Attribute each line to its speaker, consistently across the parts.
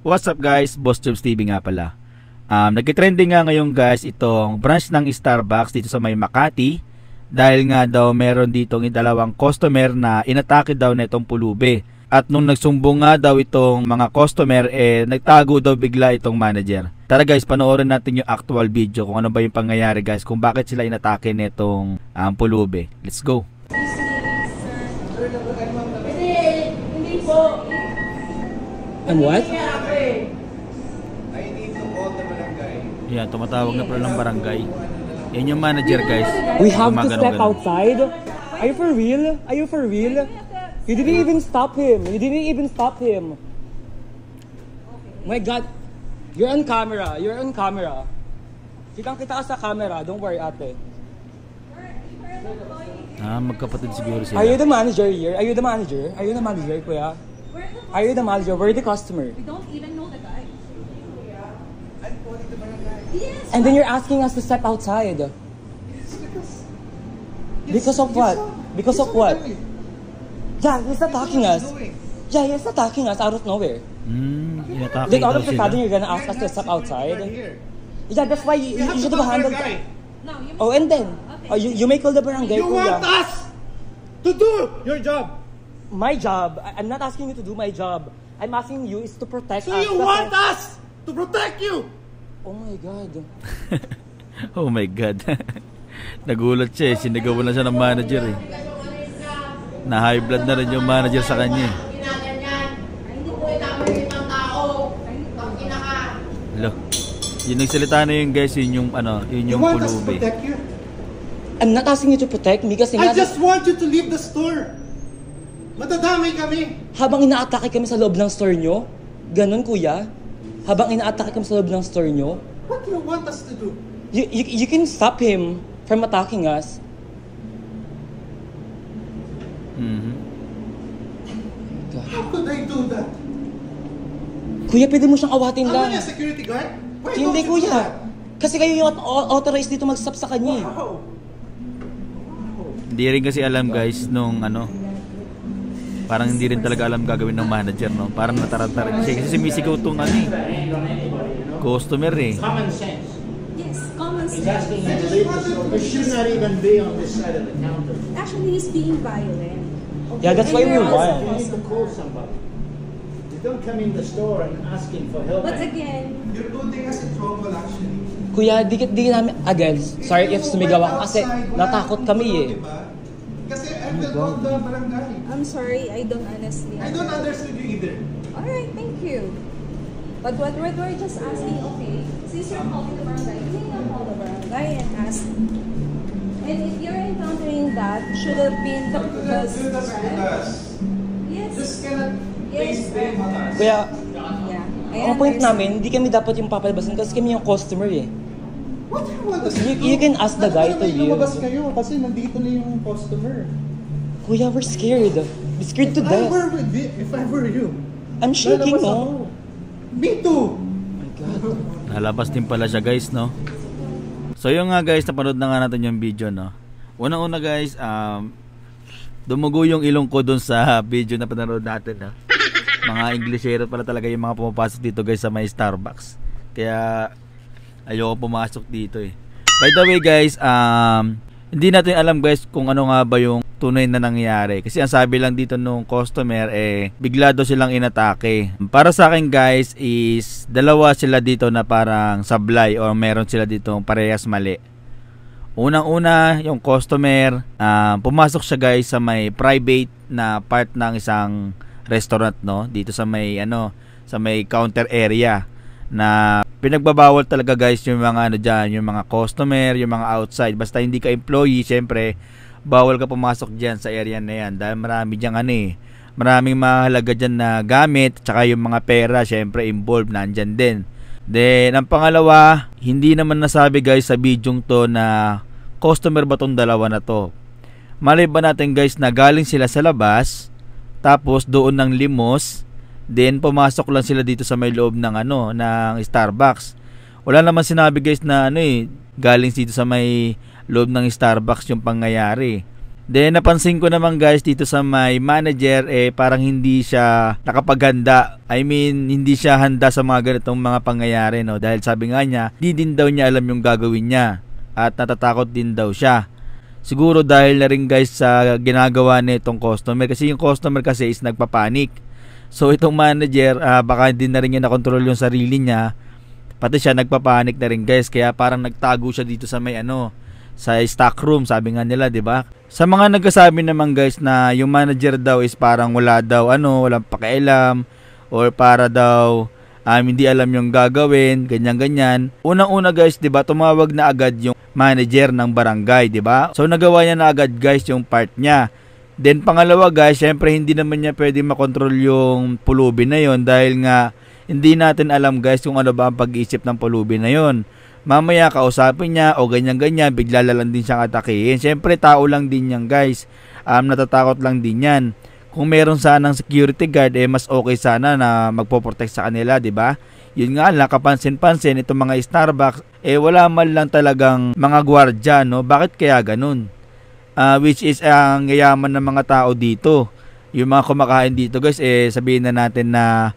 Speaker 1: What's up guys, Boss Jobs TV nga pala. Nagtitrending nga ngayon guys itong branch ng Starbucks dito sa may Makati. Dahil nga daw meron ditong dalawang customer na inatake daw na itong pulubi. At nung nagsumbong nga daw itong mga customer, nagtago daw bigla itong manager. Tara guys, panoorin natin yung actual video kung ano ba yung pangyayari guys, kung bakit sila inatake nitong pulubi. Let's go.
Speaker 2: Hindi po.
Speaker 3: And what?
Speaker 1: Yan, tumatawag na pala ng barangay. Yan yung manager guys.
Speaker 3: We have to step outside? Are you for real? Are you for real? You didn't even stop him. You didn't even stop him. My God. You're on camera. You're on camera. Kitang-kita ka sa camera. Don't worry, ate.
Speaker 1: Magkapatid siguro sila.
Speaker 3: Are you the manager here? Are you the manager? Are you the manager, kuya? Are you the manager? We're the customer.
Speaker 2: We don't even know the guy. Yes.
Speaker 3: And then you're asking us to step outside. Because of what? Because of what? Yeah, he's attacking us. Yeah, he's attacking us out of nowhere.
Speaker 1: Inatake
Speaker 3: Then all
Speaker 1: daw
Speaker 3: of a
Speaker 1: sila.
Speaker 3: sudden you're gonna ask us to step outside? Yeah, that's why you should have handled that.
Speaker 2: No, you
Speaker 3: Oh, and then you may call the barangay.
Speaker 4: You
Speaker 3: kuya.
Speaker 4: want us to do your job.
Speaker 3: My job. I'm not asking you to do my job. I'm asking you is to protect
Speaker 4: So
Speaker 3: us.
Speaker 4: you want us to protect you.
Speaker 3: Oh my God.
Speaker 1: Oh my God. Nagulat siya sinigawan na siya ng manager Na high blood na rin yung manager sa kanya Hello. Yun yung salita na yun guys, yun yung
Speaker 4: You want us to
Speaker 1: pulubi.
Speaker 4: protect you.
Speaker 3: I'm not asking you to protect me kasi
Speaker 4: I
Speaker 3: nga
Speaker 4: just want you to leave the store. Matadamay kami.
Speaker 3: habang inaatake kami sa loob ng store nyo, ganun kuya, habang inaatake kami sa loob ng store nyo,
Speaker 4: What do you want us to do?
Speaker 3: you can stop him from attacking us.
Speaker 4: How could I do that?
Speaker 3: Kuya, pwede mo siyang awatin
Speaker 4: Ano
Speaker 3: lang.
Speaker 4: niya, security guard? Why
Speaker 3: Hindi
Speaker 4: don't you do
Speaker 3: kuya.
Speaker 4: that?
Speaker 3: Kasi kayo yung authorized dito mag-stop sa kanya.
Speaker 4: Wow.
Speaker 1: Hindi rin kasi alam guys nung parang hindi rin talaga alam gagawin ng manager Parang nataranta rin siya kasi sumisigaw tong customer
Speaker 4: Common sense.
Speaker 2: Yes, common
Speaker 4: He's
Speaker 2: sense.
Speaker 4: asking you to leave the store. He should not even be on this side of the counter.
Speaker 2: Actually, he's being violent. Okay?
Speaker 3: Yeah, that's
Speaker 2: And
Speaker 3: why we
Speaker 2: you're
Speaker 3: want.
Speaker 2: also
Speaker 4: You need to call somebody. You don't come in the store and asking for help.
Speaker 2: But again,
Speaker 5: You're putting us in trouble actually.
Speaker 3: Kuya, di namin, again, sorry if sumigaw ako kasi natakot kami
Speaker 5: Diba? Kasi I will call the barangay.
Speaker 2: I'm sorry, I don't honestly.
Speaker 5: I don't understand you either.
Speaker 2: Alright, thank you. But what we're just asking, okay, since you're calling the barangay, you can call the barangay and ask. And if you're encountering that, should have been the
Speaker 5: Do this with us.
Speaker 2: Yes.
Speaker 5: Just cannot
Speaker 2: Yes.
Speaker 5: place blame on us.
Speaker 3: Kuya,
Speaker 2: Yeah.
Speaker 3: ang point namin, hindi kami dapat yung papalabasin kasi kami yung customer
Speaker 5: What do you want us to do?
Speaker 3: You can ask the guy to leave.
Speaker 4: Lumabas kayo kasi nandito na yung customer.
Speaker 3: Kuya, we're scared. We're scared to death.
Speaker 4: If I were you,
Speaker 3: I'm shaking,
Speaker 4: lalabas
Speaker 3: no?
Speaker 4: ako. Me too.
Speaker 3: Oh my God.
Speaker 1: Nalabas din pala siya guys So yung nga guys, napanood na nga natin yung video Unang-una guys, dumugo yung ilong ko dun sa video na pinanood natin Mga Englishero pala talaga yung mga pumapasok dito guys sa may Starbucks. Kaya ayoko pumasok dito By the way guys, hindi natin alam guys kung ano nga ba yung tunay na nangyari. Kasi ang sabi lang dito nung customer bigla daw silang inatake. Para sa akin guys is dalawa sila dito na parang sablay or meron sila dito parehas mali. Unang-una yung customer, pumasok siya guys sa may private na part ng isang restaurant dito sa may sa may counter area na pinagbabawal talaga guys yung mga diyan, yung mga customer, yung mga outside. Basta hindi ka employee, syempre bawal ka pumasok diyan sa area na yan dahil marami diyan maraming mahalaga diyan na gamit, tsaka yung mga pera syempre involved nandiyan din. Then ang pangalawa, hindi naman nasabi guys sa bidyong to na customer ba tong dalawa na to. Malay ba natin guys na galing sila sa labas tapos doon ng limos, then pumasok lang sila dito sa may loob ng ng Starbucks. Wala naman sinabi guys na galing dito sa may loob ng Starbucks yung pangyayari. Then napansin ko naman guys dito sa may manager parang hindi siya nakapaghanda. I mean, hindi siya handa sa mga ganitong mga pangyayari, no? Dahil sabi nga niya, di din daw niya alam yung gagawin niya at natatakot din daw siya. Siguro dahil na rin guys sa ginagawa nitong customer, kasi yung customer kasi is nagpapanik. So itong manager, baka hindi na rin niya nakontrol yung sarili niya, pati siya nagpapanik na rin guys, kaya parang nagtago siya dito sa may sa stock room, sabi nga nila, 'di ba? Sa mga nagsasabi naman guys na yung manager daw is parang wala daw walang pakialam or para daw hindi alam yung gagawin, ganyan. Unang-una guys, 'di ba, tumawag na agad yung manager ng barangay, 'di ba? So nagawa niya na agad guys yung part niya. Then pangalawa guys, syempre hindi naman niya pwedeng makontrol yung pulubi na yon dahil nga hindi natin alam guys kung ano ba ang pag-iisip ng pulubi na yon. Mamaya kausapin niya o ganyan-ganyan, bigla lang din siyang atakihin. Siyempre tao lang din yan guys, natatakot lang din yan. Kung meron sanang security guard, mas okay sana na magpo-protect sa kanila, 'di ba? Yun nga lang, kapansin-pansin itong mga Starbucks, wala man lang talagang mga gwardiya, no? Bakit kaya ganun? Which is ang yayaman ng mga tao dito. Yung mga kumakain dito guys, sabihin na natin na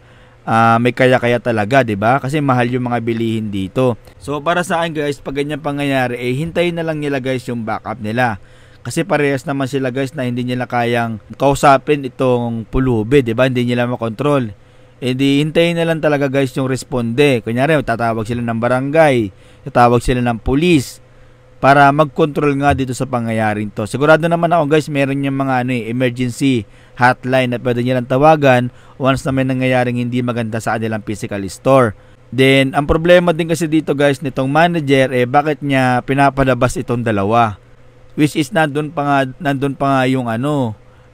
Speaker 1: may kaya-kaya talaga, 'di ba? Kasi mahal yung mga bilihin dito. So para sa akin guys, pag ganyan pangyayari, hintayin na lang nila guys yung backup nila. Kasi parehas naman sila guys na hindi nila kayang kausapin itong pulubi, 'di ba? Hindi nila makontrol. Hindi hintayin na lang talaga guys yung responde. Kunyari, tatawag sila ng barangay, tatawag sila ng pulis para mag-control nga dito sa pangyayaring to. Sigurado naman ako guys, meron yung mga emergency hotline na pwede nilang tawagan once na may nangyayaring hindi maganda sa kanilang physical store. Then, ang problema din kasi dito guys nitong manager, bakit niya pinapalabas itong dalawa? Which is nandun pa nga yung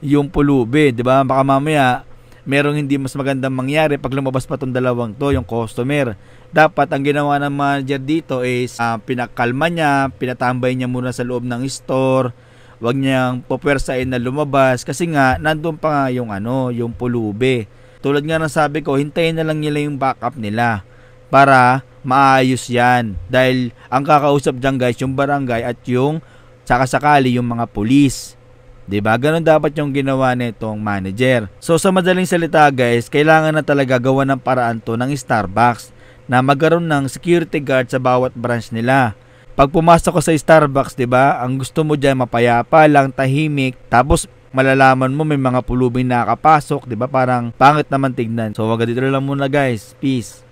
Speaker 1: yung pulubi, 'di ba? Baka mamaya merong hindi mas magandang mangyari pag lumabas pa tong dalawang to, yung customer. Dapat ang ginawa ng manager dito is pinakalma niya, pinatambay niya muna sa loob ng store. Wag niyang pupersain na lumabas kasi nga nandun pa nga yung pulubi. Tulad nga ng sabi ko, hintayin na lang nila yung backup nila para maayos yan. Dahil ang kakausap dyan guys, yung barangay at yung sakasakali yung mga pulis. 'Di ba? Ganun dapat yung ginawa nitong manager. So sa madaling salita guys, kailangan na talaga gawa ng paraan to ng Starbucks na magkaroon ng security guard sa bawat branch nila. Pag pumasok ka sa Starbucks, 'di ba? Ang gusto mo diyan mapayapa lang, tahimik, tapos malalaman mo may mga pulubing nakakapasok, 'di ba? Parang pangit naman tignan. So wag dito lang muna guys. Peace.